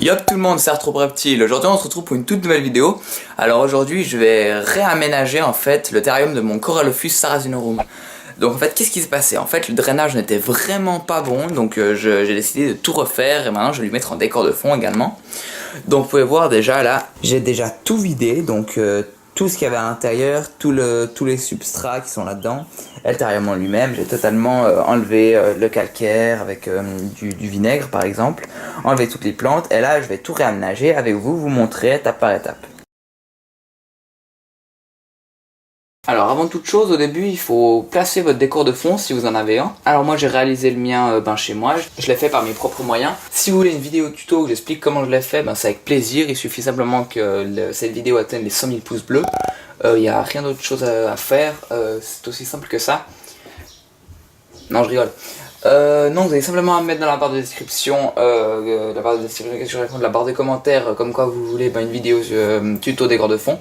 Yop tout le monde, c'est Arthropreptile. Aujourd'hui on se retrouve pour une toute nouvelle vidéo. Alors aujourd'hui je vais réaménager en fait le terrarium de mon Coralophus sarrasinorum. Donc en fait qu'est-ce qui s'est passé? En fait le drainage n'était vraiment pas bon, donc j'ai décidé de tout refaire et maintenant je vais lui mettre en décor de fond également. Donc vous pouvez voir déjà là, j'ai déjà tout vidé, donc tout ce qu'il y avait à l'intérieur, tous les substrats qui sont là-dedans, et le terrarium en lui-même, j'ai totalement enlevé le calcaire avec du vinaigre par exemple, enlevé toutes les plantes, et là je vais tout réaménager avec vous, vous montrer étape par étape. Alors avant toute chose, au début il faut placer votre décor de fond si vous en avez un. Alors moi j'ai réalisé le mien chez moi, je l'ai fait par mes propres moyens. Si vous voulez une vidéo tuto où j'explique comment je l'ai fait, c'est avec plaisir. Il suffit simplement que cette vidéo atteigne les 100 000 pouces bleus. Il n'y a rien d'autre chose à faire, c'est aussi simple que ça. Non je rigole. Non, vous avez simplement à mettre dans la barre de description, la barre de commentaires, comme quoi vous voulez une vidéo tuto décor de fond.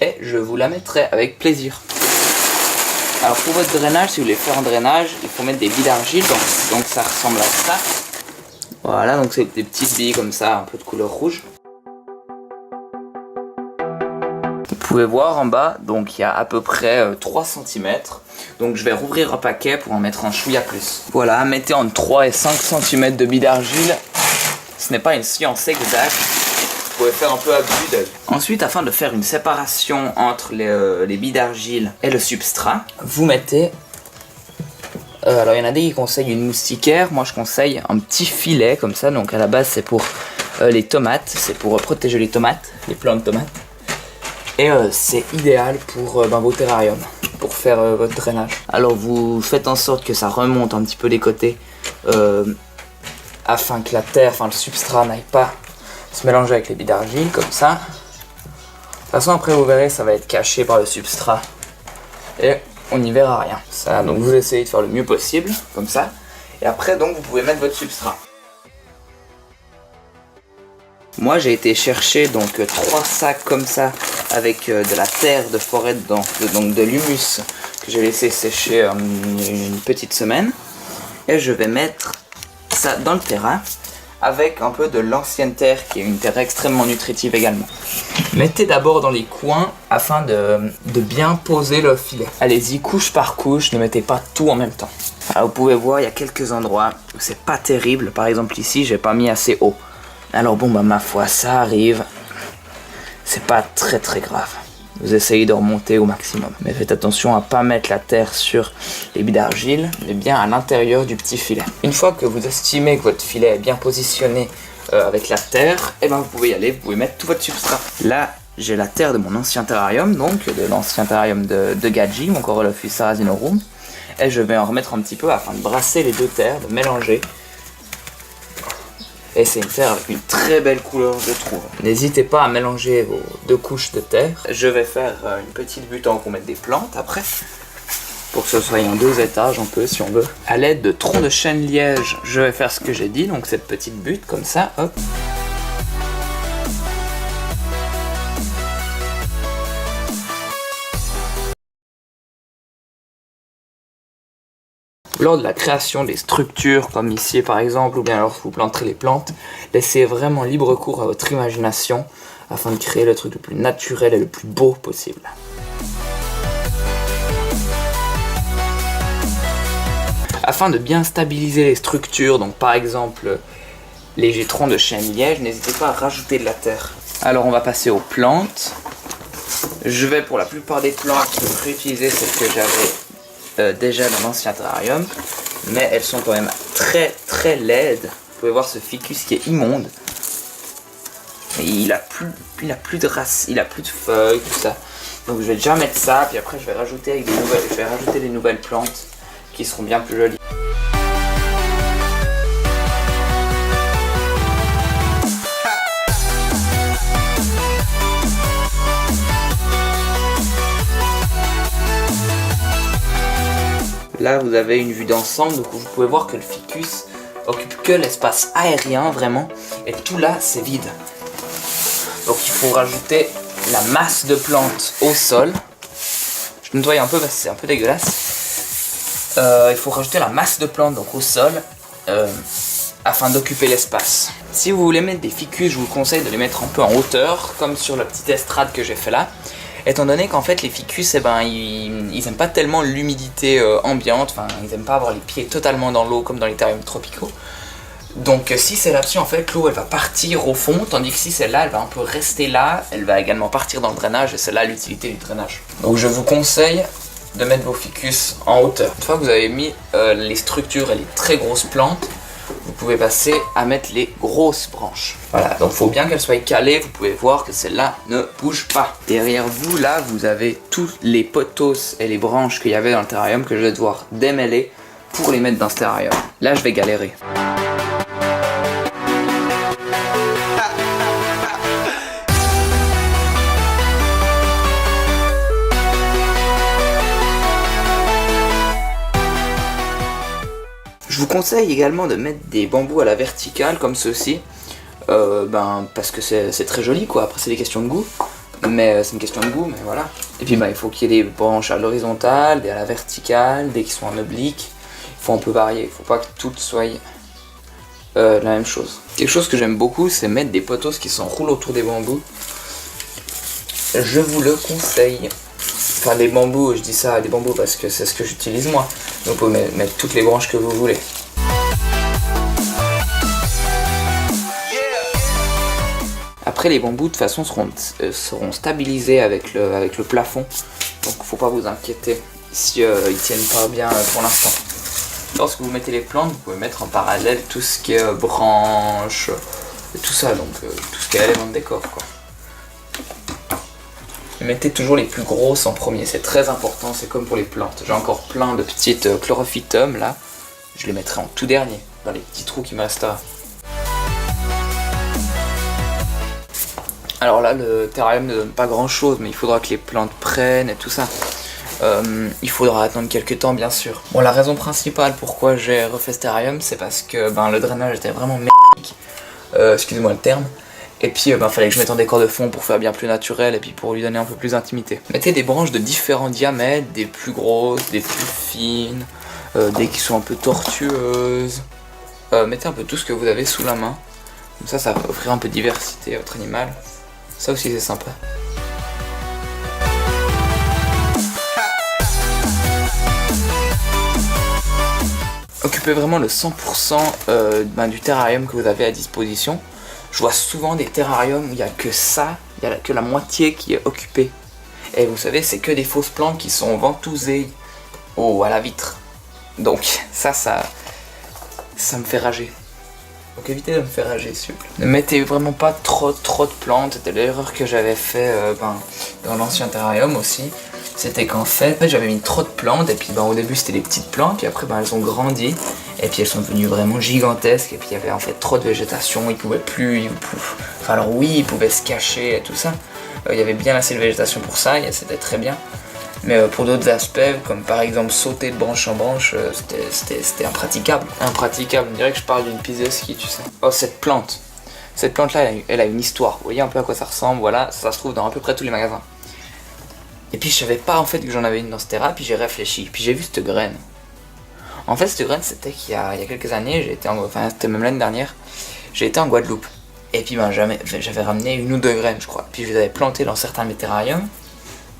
Et je vous la mettrai avec plaisir. Alors pour votre drainage, si vous voulez faire un drainage, il faut mettre des billes d'argile, donc ça ressemble à ça. Voilà, donc c'est des petites billes comme ça, un peu de couleur rouge. Vous pouvez voir en bas, donc il y a à peu près 3 cm. Donc je vais rouvrir un paquet pour en mettre un chouïa plus. Voilà, mettez entre 3 et 5 cm de billes d'argile. Ce n'est pas une science exacte. Vous pouvez faire un peu à vue d'œil. Ensuite, afin de faire une séparation entre les billes d'argile et le substrat, vous mettez... alors il y en a des qui conseillent une moustiquaire, moi je conseille un petit filet comme ça. Donc à la base c'est pour les tomates, c'est pour protéger les tomates, les plants de tomates. Et c'est idéal pour vos terrariums, pour faire votre drainage. Alors vous faites en sorte que ça remonte un petit peu les côtés, afin que la terre, le substrat n'aille pas se mélanger avec les billes d'argile comme ça. De toute façon après vous verrez ça va être caché par le substrat et on n'y verra rien. Ça, donc vous essayez de faire le mieux possible comme ça et après donc vous pouvez mettre votre substrat. Moi j'ai été chercher donc 3 sacs comme ça avec de la terre de forêt dedans, donc de l'humus que j'ai laissé sécher une petite semaine, et je vais mettre ça dans le terrain avec un peu de l'ancienne terre qui est une terre extrêmement nutritive également. Mettez d'abord dans les coins afin de bien poser le filet. Allez-y couche par couche, ne mettez pas tout en même temps. Alors vous pouvez voir, il y a quelques endroits où c'est pas terrible. Par exemple ici, j'ai pas mis assez haut. Alors bon, ma foi, ça arrive. C'est pas très grave. Vous essayez de remonter au maximum. Mais faites attention à pas mettre la terre sur les billes d'argile, mais bien à l'intérieur du petit filet. Une fois que vous estimez que votre filet est bien positionné avec la terre, vous pouvez y aller, vous pouvez mettre tout votre substrat. Là, j'ai la terre de mon ancien terrarium, donc de l'ancien terrarium de Gadji, mon Coralophus sarrasinorum. Et je vais en remettre un petit peu afin de brasser les deux terres, de mélanger. Et c'est une terre avec une très belle couleur, je trouve. N'hésitez pas à mélanger vos 2 couches de terre. Je vais faire une petite butte pour mettre des plantes après, pour que ce soit en 2 étages un peu si on veut. À l'aide de troncs de chêne liège, je vais faire ce que j'ai dit, donc cette petite butte comme ça, hop. Lors de la création des structures, comme ici par exemple, ou bien lorsque vous planterez les plantes, laissez vraiment libre cours à votre imagination afin de créer le truc le plus naturel et le plus beau possible. Afin de bien stabiliser les structures, donc par exemple les troncs de chêne liège, n'hésitez pas à rajouter de la terre. Alors on va passer aux plantes. Je vais pour la plupart des plantes réutiliser celles que j'avais déjà dans l'ancien terrarium, mais elles sont quand même très laides. Vous pouvez voir ce ficus qui est immonde. Et il a plus de racines, il a plus de feuilles, tout ça. Donc je vais déjà mettre ça, puis après je vais rajouter des nouvelles plantes qui seront bien plus jolies. Là vous avez une vue d'ensemble, donc vous pouvez voir que le ficus occupe que l'espace aérien vraiment, et tout là c'est vide. Donc il faut rajouter la masse de plantes au sol. Je nettoie un peu parce que c'est un peu dégueulasse. Il faut rajouter la masse de plantes donc au sol afin d'occuper l'espace. Si vous voulez mettre des ficus, je vous conseille de les mettre un peu en hauteur, comme sur la petite estrade que j'ai fait là. Étant donné qu'en fait les ficus, ils aiment pas tellement l'humidité ambiante, enfin ils aiment pas avoir les pieds totalement dans l'eau comme dans les terrariums tropicaux. Donc si c'est là-dessus, en fait l'eau elle va partir au fond, tandis que si celle-là elle va un peu rester là, elle va également partir dans le drainage et c'est là l'utilité du drainage. Donc je vous conseille de mettre vos ficus en hauteur. Une fois que vous avez mis les structures et les très grosses plantes, vous pouvez passer à mettre les grosses branches. Voilà, donc il faut bien qu'elles soient calées. Vous pouvez voir que celle-là ne bouge pas. Derrière vous, là, vous avez tous les potos et les branches qu'il y avait dans le terrarium que je vais devoir démêler pour les mettre dans ce terrarium. Là, je vais galérer. Je vous conseille également de mettre des bambous à la verticale comme ceci, parce que c'est très joli quoi, après c'est des questions de goût, mais c'est une question de goût, mais voilà. Et puis il faut qu'il y ait des branches à l'horizontale, des à la verticale, des qui sont en oblique, il faut un peu varier, il faut pas que toutes soient la même chose. Quelque chose que j'aime beaucoup, c'est mettre des poteaux qui s'enroulent autour des bambous. Je vous le conseille. Enfin des bambous, je dis ça des bambous parce que c'est ce que j'utilise moi. Donc vous pouvez mettre toutes les branches que vous voulez. Après les bambous de toute façon seront stabilisés avec le plafond. Donc faut pas vous inquiéter si ils tiennent pas bien pour l'instant. Lorsque vous mettez les plantes, vous pouvez mettre en parallèle tout ce qui est branches, et tout ça, donc tout ce qui est élément de décor quoi. Mettez toujours les plus grosses en premier, c'est très important, c'est comme pour les plantes. J'ai encore plein de petites chlorophytum là, je les mettrai en tout dernier, dans les petits trous qui me resteront. Alors là, le terrarium ne donne pas grand chose, mais il faudra que les plantes prennent et tout ça. Il faudra attendre quelques temps bien sûr. Bon, la raison principale pourquoi j'ai refait ce terrarium, c'est parce que le drainage était vraiment merdique, excusez-moi le terme. Et puis fallait que je mette un décor de fond pour faire bien plus naturel et puis pour lui donner un peu plus d'intimité. Mettez des branches de différents diamètres, des plus grosses, des plus fines, des qui sont un peu tortueuses. Mettez un peu tout ce que vous avez sous la main. Comme ça va offrir un peu de diversité à votre animal. Ça aussi c'est sympa. Occupez vraiment le 100% du terrarium que vous avez à disposition. Je vois souvent des terrariums où il n'y a que ça, il n'y a que la moitié qui est occupée. Et vous savez, c'est que des fausses plantes qui sont ventousées à la vitre. Donc ça me fait rager. Donc évitez de me faire rager s'il vous plaît. Ne mettez vraiment pas trop de plantes. C'était l'erreur que j'avais fait dans l'ancien terrarium aussi. C'était qu'en fait j'avais mis trop de plantes et puis au début c'était des petites plantes puis après elles ont grandi et puis elles sont devenues vraiment gigantesques et puis il y avait en fait trop de végétation, ils pouvaient plus, enfin alors oui ils pouvaient se cacher et tout ça, il y avait bien assez de végétation pour ça et c'était très bien, mais pour d'autres aspects comme par exemple sauter de branche en branche c'était impraticable. Impraticable, on dirait que je parle d'une piste de ski tu sais. Oh cette plante là elle a une histoire, vous voyez un peu à quoi ça ressemble, voilà, ça se trouve dans à peu près tous les magasins. Et puis je savais pas en fait que j'en avais une dans ce terrain, puis j'ai réfléchi, puis j'ai vu cette graine. En fait cette graine c'était qu'il y a quelques années, c'était même l'année dernière, j'ai été en Guadeloupe. Et puis j'avais ramené une ou deux graines je crois, puis je les avais plantées dans certains de mes terrariums,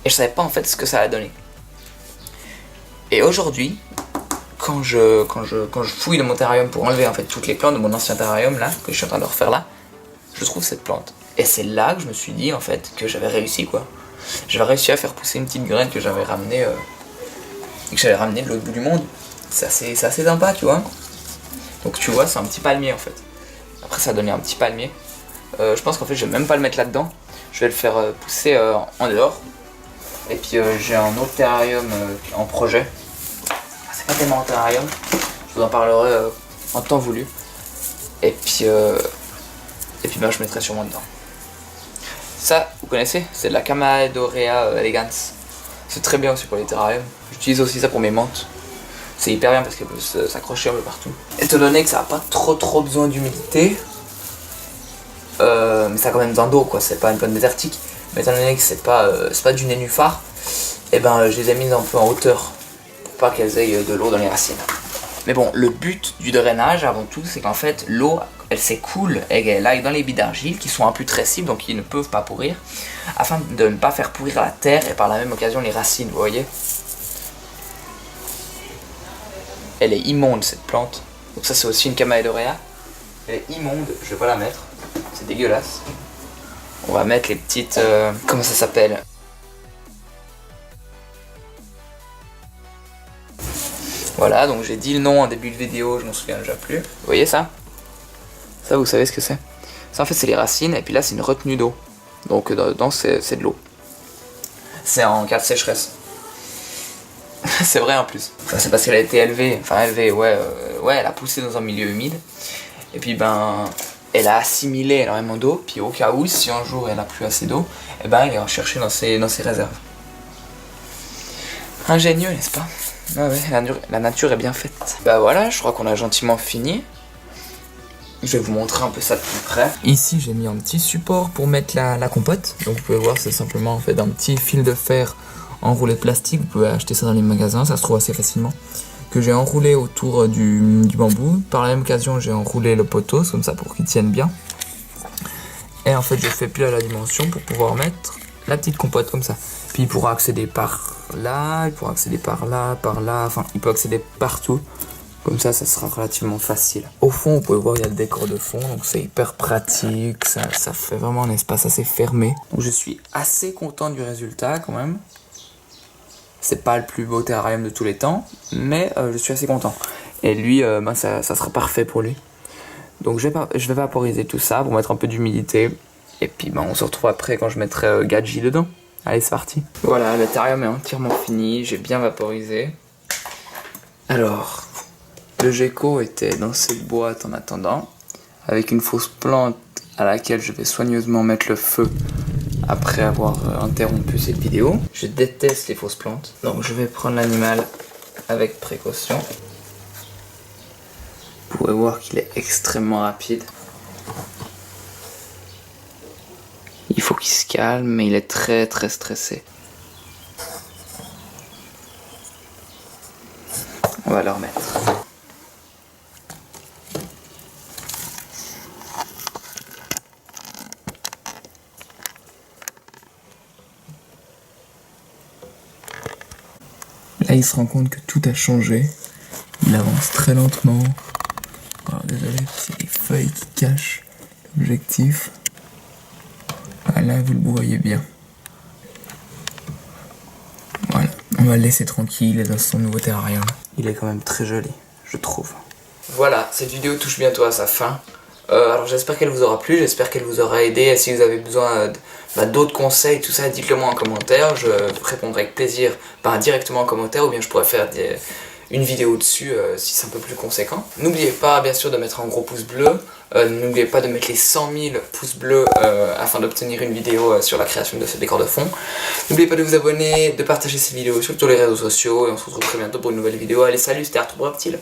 et je savais pas en fait ce que ça allait donner. Et aujourd'hui, quand je fouille dans mon terrarium pour enlever en fait toutes les plantes de mon ancien terrarium là, que je suis en train de refaire là, je trouve cette plante. Et c'est là que je me suis dit en fait que j'avais réussi quoi. J'avais réussi à faire pousser une petite graine que j'avais ramenée de l'autre bout du monde. C'est assez sympa tu vois. Donc tu vois c'est un petit palmier en fait. Après ça a donné un petit palmier. Je pense qu'en fait je vais même pas le mettre là-dedans. Je vais le faire pousser en dehors. Et puis j'ai un autre terrarium en projet. C'est pas tellement un terrarium. Je vous en parlerai en temps voulu. Et puis je mettrai sûrement dedans. Ça, vous connaissez, c'est de la Chamaedorea elegans. C'est très bien aussi pour les terrariums. J'utilise aussi ça pour mes menthes. C'est hyper bien parce qu'elle peut s'accrocher un peu partout. Étant donné que ça n'a pas trop besoin d'humidité, mais ça a quand même besoin d'eau quoi, c'est pas une plante désertique. Mais étant donné que c'est pas du nénuphar, et je les ai mises un peu en hauteur pour pas qu'elles aient de l'eau dans les racines. Mais bon, le but du drainage avant tout, c'est qu'en fait l'eau, elle s'écoule et elle aille dans les billes d'argile qui sont imputrescibles, donc qui ne peuvent pas pourrir, afin de ne pas faire pourrir la terre et par la même occasion les racines, vous voyez. Elle est immonde cette plante, donc ça c'est aussi une Chamaedorea. Elle est immonde, je vais pas la mettre, c'est dégueulasse. On va mettre les petites... comment ça s'appelle? Voilà, donc j'ai dit le nom en début de vidéo, je m'en souviens déjà plus. Vous voyez ça? Ça, vous savez ce que c'est? Ça, en fait, c'est les racines, et puis là, c'est une retenue d'eau. Donc, dedans, c'est de l'eau. C'est en cas de sécheresse. C'est vrai, en plus. Enfin, c'est parce qu'elle a été élevée. Enfin, élevée, ouais, elle a poussé dans un milieu humide. Et puis, ben, elle a assimilé énormément d'eau. Puis, au cas où, si un jour, elle a plus assez d'eau, eh ben, elle est recherchée dans ses réserves. Ingénieux, n'est-ce pas? Ah ouais, la nature est bien faite. Bah voilà, je crois qu'on a gentiment fini. Je vais vous montrer un peu ça de plus près. Ici, j'ai mis un petit support pour mettre la compote. Donc vous pouvez voir, c'est simplement en fait un petit fil de fer enroulé de plastique. Vous pouvez acheter ça dans les magasins, ça se trouve assez facilement. Que j'ai enroulé autour du bambou. Par la même occasion, j'ai enroulé le poteau, comme ça pour qu'il tienne bien. Et en fait, je fais pile à la dimension pour pouvoir mettre la petite compote comme ça. Puis il pourra accéder par là, il pourra accéder par là, enfin il peut accéder partout. Comme ça sera relativement facile. Au fond, vous pouvez voir, il y a le décor de fond, donc c'est hyper pratique, ça fait vraiment un espace assez fermé. Donc je suis assez content du résultat quand même. C'est pas le plus beau terrarium de tous les temps, mais je suis assez content. Et lui, ça sera parfait pour lui. Donc je vais vaporiser tout ça pour mettre un peu d'humidité. Et puis on se retrouve après quand je mettrai Gadji dedans. Allez, c'est parti. Voilà, le terrarium est entièrement fini, j'ai bien vaporisé. Alors, le gecko était dans cette boîte en attendant, avec une fausse plante à laquelle je vais soigneusement mettre le feu après avoir interrompu cette vidéo. Je déteste les fausses plantes, donc je vais prendre l'animal avec précaution. Vous pouvez voir qu'il est extrêmement rapide. Il faut qu'il se calme, mais il est très très stressé. On va le remettre. Là, il se rend compte que tout a changé. Il avance très lentement. Alors, désolé, c'est les feuilles qui cachent l'objectif. Ah, là, vous le voyez bien. Voilà, on va le laisser tranquille dans son nouveau terrarium. Il est quand même très joli, je trouve. Voilà, cette vidéo touche bientôt à sa fin. Alors j'espère qu'elle vous aura plu, j'espère qu'elle vous aura aidé. Et si vous avez besoin d'autres conseils, tout ça, dites-le moi en commentaire. Je répondrai avec plaisir directement en commentaire, ou bien je pourrais faire une vidéo dessus si c'est un peu plus conséquent. N'oubliez pas bien sûr de mettre un gros pouce bleu. N'oubliez pas de mettre les 100 000 pouces bleus afin d'obtenir une vidéo sur la création de ce décor de fond. N'oubliez pas de vous abonner, de partager cette vidéo sur tous les réseaux sociaux, et on se retrouve très bientôt pour une nouvelle vidéo. Allez, salut, c'était Arthur Reptile.